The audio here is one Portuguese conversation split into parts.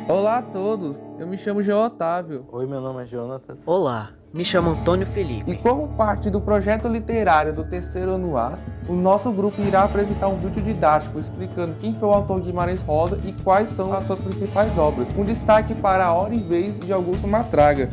Olá a todos, eu me chamo João Otávio. Oi, meu nome é Jonatas. Olá, me chamo Antônio Felipe. E como parte do projeto literário do terceiro ano A, o nosso grupo irá apresentar um vídeo didático explicando quem foi o autor Guimarães Rosa e quais são as suas principais obras, com destaque para A Hora e Vez de Augusto Matraga.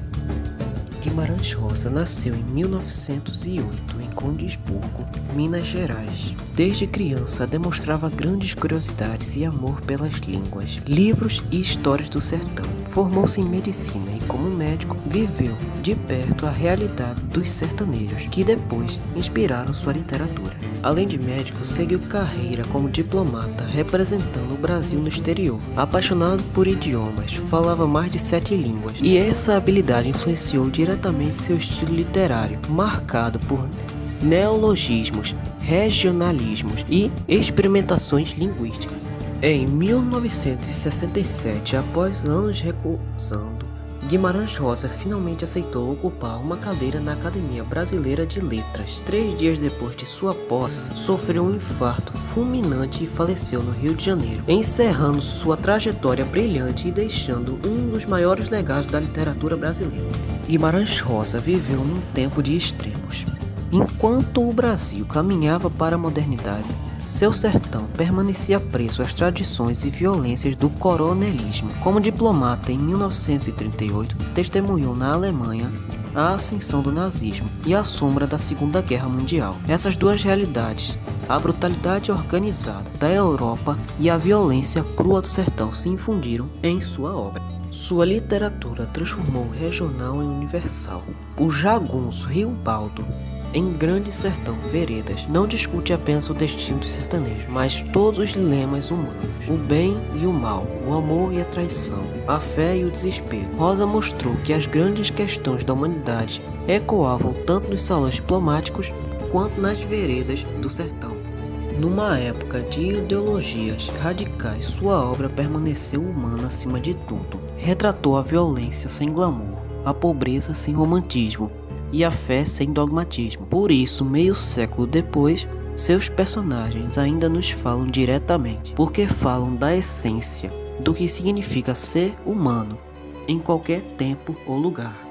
Guimarães Rosa nasceu em 1908 em Condisburgo, Minas Gerais. Desde criança demonstrava grandes curiosidades e amor pelas línguas, livros e histórias do sertão. Formou-se em medicina e, como médico, viveu de perto a realidade dos sertanejos, que depois inspiraram sua literatura. Além de médico, seguiu carreira como diplomata, representando o Brasil no exterior. Apaixonado por idiomas, falava mais de 7 línguas, e essa habilidade influenciou diretamente seu estilo literário, marcado por neologismos, regionalismos e experimentações linguísticas. Em 1967, após anos recusando, Guimarães Rosa finalmente aceitou ocupar uma cadeira na Academia Brasileira de Letras. 3 dias depois de sua posse, sofreu um infarto fulminante e faleceu no Rio de Janeiro, encerrando sua trajetória brilhante e deixando um dos maiores legados da literatura brasileira. Guimarães Rosa viveu num tempo de extremos. Enquanto o Brasil caminhava para a modernidade, seu sertão permanecia preso às tradições e violências do coronelismo. Como diplomata em 1938, testemunhou na Alemanha a ascensão do nazismo e a sombra da Segunda Guerra Mundial. Essas duas realidades, a brutalidade organizada da Europa e a violência crua do sertão, se infundiram em sua obra. Sua literatura transformou o regional em universal. O jagunço Rio Baldo, em Grande Sertão Veredas, não discute apenas o destino dos sertanejos, mas todos os dilemas humanos, o bem e o mal, o amor e a traição, a fé e o desespero. Rosa mostrou que as grandes questões da humanidade ecoavam tanto nos salões diplomáticos quanto nas veredas do sertão. Numa época de ideologias radicais, sua obra permaneceu humana acima de tudo. Retratou a violência sem glamour, a pobreza sem romantismo e a fé sem dogmatismo. Por isso, meio século depois, seus personagens ainda nos falam diretamente, porque falam da essência do que significa ser humano em qualquer tempo ou lugar.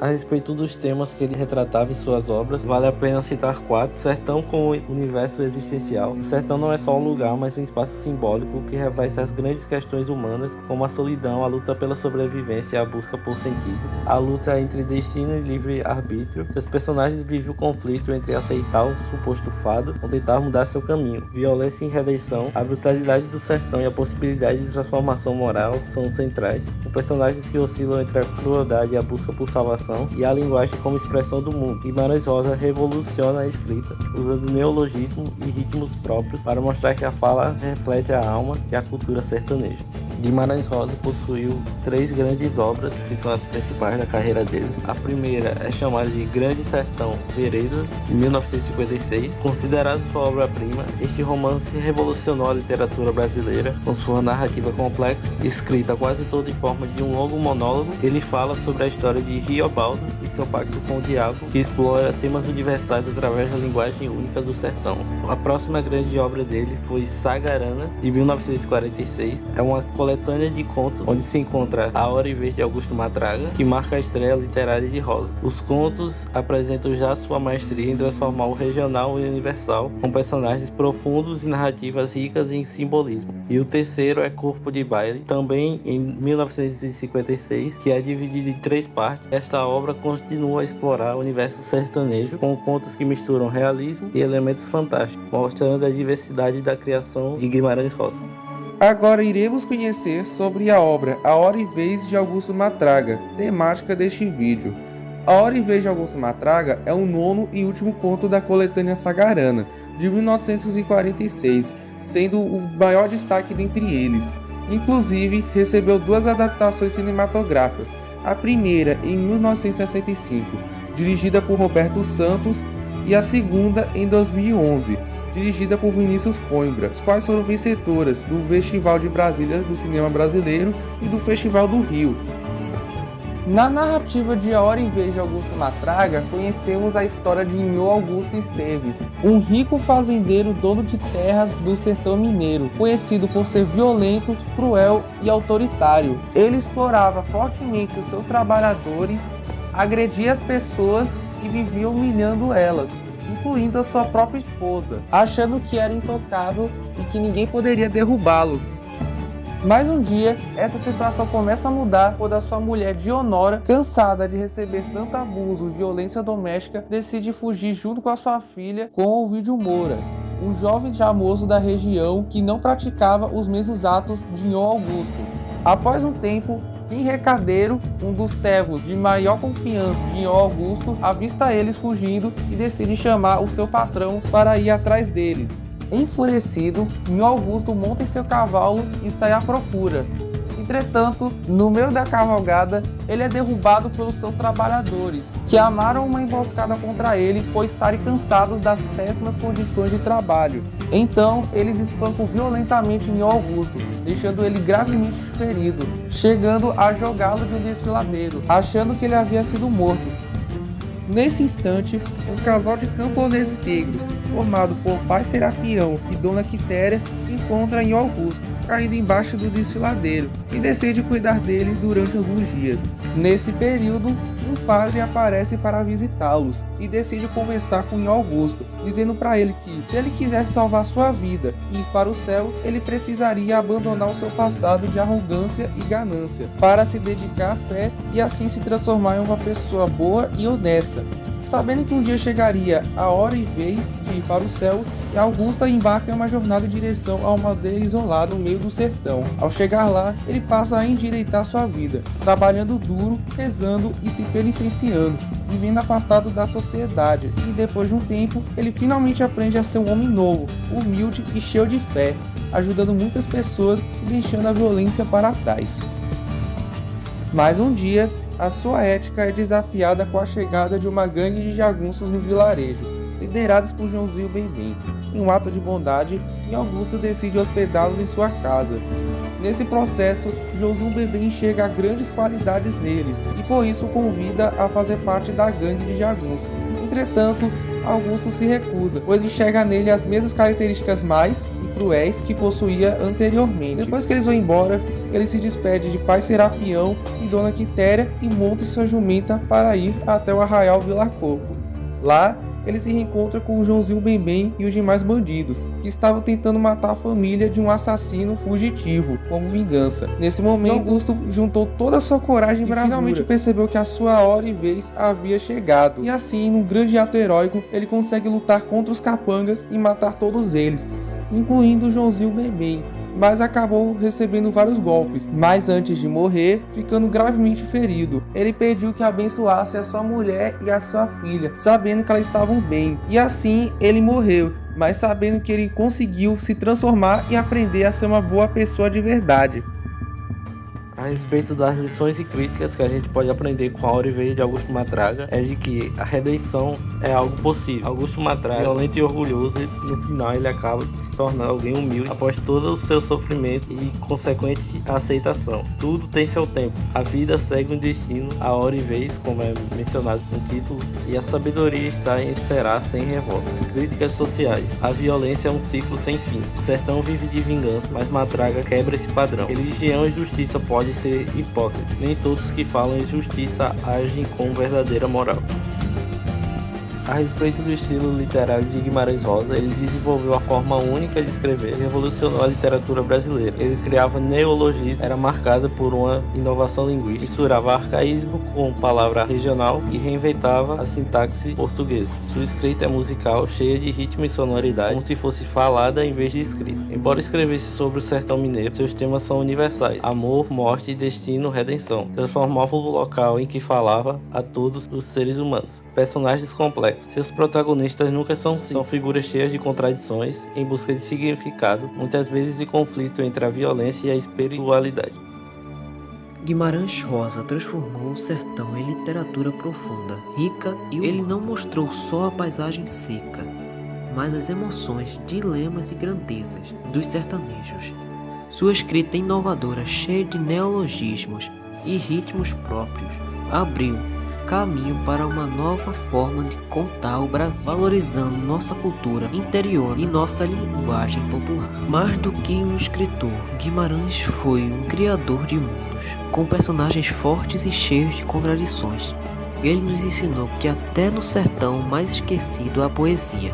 A respeito dos temas que ele retratava em suas obras, vale a pena citar 4. Sertão como universo existencial. O sertão não é só um lugar, mas um espaço simbólico que reflete as grandes questões humanas, como a solidão, a luta pela sobrevivência e a busca por sentido. A luta entre destino e livre-arbítrio. Seus personagens vivem o conflito entre aceitar o suposto fado ou tentar mudar seu caminho. Violência e redenção. A brutalidade do sertão e a possibilidade de transformação moral são centrais, com personagens que oscilam entre a crueldade e a busca por salvação, e a linguagem como expressão do mundo. Guimarães Rosa revoluciona a escrita, usando neologismo e ritmos próprios para mostrar que a fala reflete a alma e a cultura sertaneja. Guimarães Rosa possuiu 3 grandes obras que são as principais da carreira dele. A primeira é chamada de Grande Sertão Veredas, de 1956. Considerado sua obra-prima, este romance revolucionou a literatura brasileira com sua narrativa complexa, escrita quase toda em forma de um longo monólogo. Ele fala sobre a história de Riobaldo e seu pacto com o diabo, que explora temas universais através da linguagem única do sertão. A próxima grande obra dele foi Sagarana, de 1946. É uma coletânea de contos onde se encontra A Hora e Vez de Augusto Matraga, que marca a estreia literária de Rosa. Os contos apresentam já sua maestria em transformar o regional e universal, com personagens profundos e narrativas ricas em simbolismo. E o terceiro é Corpo de Baile, também em 1956, que é dividido em 3 partes. Esta obra continua a explorar o universo sertanejo, com contos que misturam realismo e elementos fantásticos, mostrando a diversidade da criação de Guimarães Rosa. Agora iremos conhecer sobre a obra A Hora e Vez de Augusto Matraga, temática deste vídeo. A Hora e Vez de Augusto Matraga é o 9º e último conto da coletânea Sagarana, de 1946, sendo o maior destaque dentre eles. Inclusive, recebeu 2 adaptações cinematográficas, a primeira em 1965, dirigida por Roberto Santos, e a segunda em 2011, dirigida por Vinícius Coimbra, as quais foram vencedoras do Festival de Brasília do Cinema Brasileiro e do Festival do Rio. Na narrativa de A Hora e Vez de Augusto Matraga, conhecemos a história de Nhô Augusto Esteves, um rico fazendeiro dono de terras do sertão mineiro, conhecido por ser violento, cruel e autoritário. Ele explorava fortemente os seus trabalhadores, agredia as pessoas e vivia humilhando elas, incluindo a sua própria esposa, achando que era intocável e que ninguém poderia derrubá-lo. Mas um dia, essa situação começa a mudar quando a sua mulher Dionora, cansada de receber tanto abuso e violência doméstica, decide fugir junto com a sua filha com Ovidio Moura, um jovem charmoso da região que não praticava os mesmos atos de Nhô Augusto. Após um tempo, Kim Recadeiro, um dos servos de maior confiança de Nhô Augusto, avista eles fugindo e decide chamar o seu patrão para ir atrás deles. Enfurecido, Nhô Augusto monta em seu cavalo e sai à procura. Entretanto, no meio da cavalgada, ele é derrubado pelos seus trabalhadores, que armaram uma emboscada contra ele por estarem cansados das péssimas condições de trabalho. Então, eles espancam violentamente Nhô Augusto, deixando ele gravemente ferido, chegando a jogá-lo de um desfiladeiro, achando que ele havia sido morto. Nesse instante, um casal de camponeses negros, formado por pai Serapião e dona Quitéria, encontra Nhô Augusto, caído embaixo do desfiladeiro, e decide cuidar dele durante alguns dias. Nesse período, um padre aparece para visitá-los e decide conversar com Nhô Augusto, dizendo para ele que, se ele quisesse salvar sua vida e ir para o céu, ele precisaria abandonar o seu passado de arrogância e ganância, para se dedicar à fé e assim se transformar em uma pessoa boa e honesta. Sabendo que um dia chegaria a hora e vez de ir para o céu, Augusto embarca em uma jornada em direção a uma aldeia isolada no meio do sertão. Ao chegar lá, ele passa a endireitar sua vida, trabalhando duro, rezando e se penitenciando, vivendo afastado da sociedade, e depois de um tempo, ele finalmente aprende a ser um homem novo, humilde e cheio de fé, ajudando muitas pessoas e deixando a violência para trás. Mas um dia, a sua ética é desafiada com a chegada de uma gangue de jagunços no vilarejo, liderados por Joãozinho Bembem. Em um ato de bondade, Augusto decide hospedá-los em sua casa. Nesse processo, Joãozinho Bembem enxerga grandes qualidades nele e por isso o convida a fazer parte da gangue de jagunços. Entretanto, Augusto se recusa, pois enxerga nele as mesmas características mais cruéis que possuía anteriormente. Depois que eles vão embora, ele se despede de pai Serapião e dona Quitéria e monta sua jumenta para ir até o arraial Vila Coco. Lá, ele se reencontra com o Joãozinho Bembem e os demais bandidos, que estavam tentando matar a família de um assassino fugitivo, como vingança. Nesse momento, Augusto juntou toda a sua coragem e finalmente percebeu que a sua hora e vez havia chegado. E assim, num grande ato heróico, ele consegue lutar contra os capangas e matar todos eles, incluindo o Joãozinho Bembem, mas acabou recebendo vários golpes, mas antes de morrer, ficando gravemente ferido. Ele pediu que abençoasse a sua mulher e a sua filha, sabendo que elas estavam bem, e assim ele morreu, mas sabendo que ele conseguiu se transformar e aprender a ser uma boa pessoa de verdade. A respeito das lições e críticas que a gente pode aprender com A Hora e Vez de Augusto Matraga é de que a redenção é algo possível. Augusto Matraga, violento e orgulhoso, no final ele acaba se tornando alguém humilde após todo o seu sofrimento e consequente aceitação. Tudo tem seu tempo. A vida segue um destino, a hora e vez, como é mencionado no título, e a sabedoria está em esperar sem revolta. Críticas sociais. A violência é um ciclo sem fim. O sertão vive de vingança, mas Matraga quebra esse padrão. Religião e justiça podem ser hipócritas. Nem todos que falam em justiça agem com verdadeira moral. A respeito do estilo literário de Guimarães Rosa, ele desenvolveu a forma única de escrever e revolucionou a literatura brasileira. Ele criava neologismo, era marcada por uma inovação linguística, misturava arcaísmo com palavra regional e reinventava a sintaxe portuguesa. Sua escrita é musical, cheia de ritmo e sonoridade, como se fosse falada em vez de escrita. Embora escrevesse sobre o sertão mineiro, seus temas são universais: amor, morte, destino, redenção. Transformava o local em que falava a todos os seres humanos. Personagens complexos. Seus protagonistas nunca são figuras cheias de contradições, em busca de significado, muitas vezes de conflito entre a violência e a espiritualidade. Guimarães Rosa transformou o sertão em literatura profunda, rica, e ele não mostrou só a paisagem seca, mas as emoções, dilemas e grandezas dos sertanejos. Sua escrita inovadora, cheia de neologismos e ritmos próprios, abriu caminho para uma nova forma de contar o Brasil, valorizando nossa cultura interior e nossa linguagem popular. Mais do que um escritor, Guimarães foi um criador de mundos, com personagens fortes e cheios de contradições. Ele nos ensinou que até no sertão mais esquecido há poesia,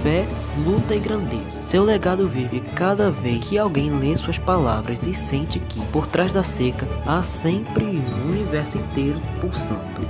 fé, luta e grandeza. Seu legado vive cada vez que alguém lê suas palavras e sente que, por trás da seca, há sempre um universo inteiro pulsando.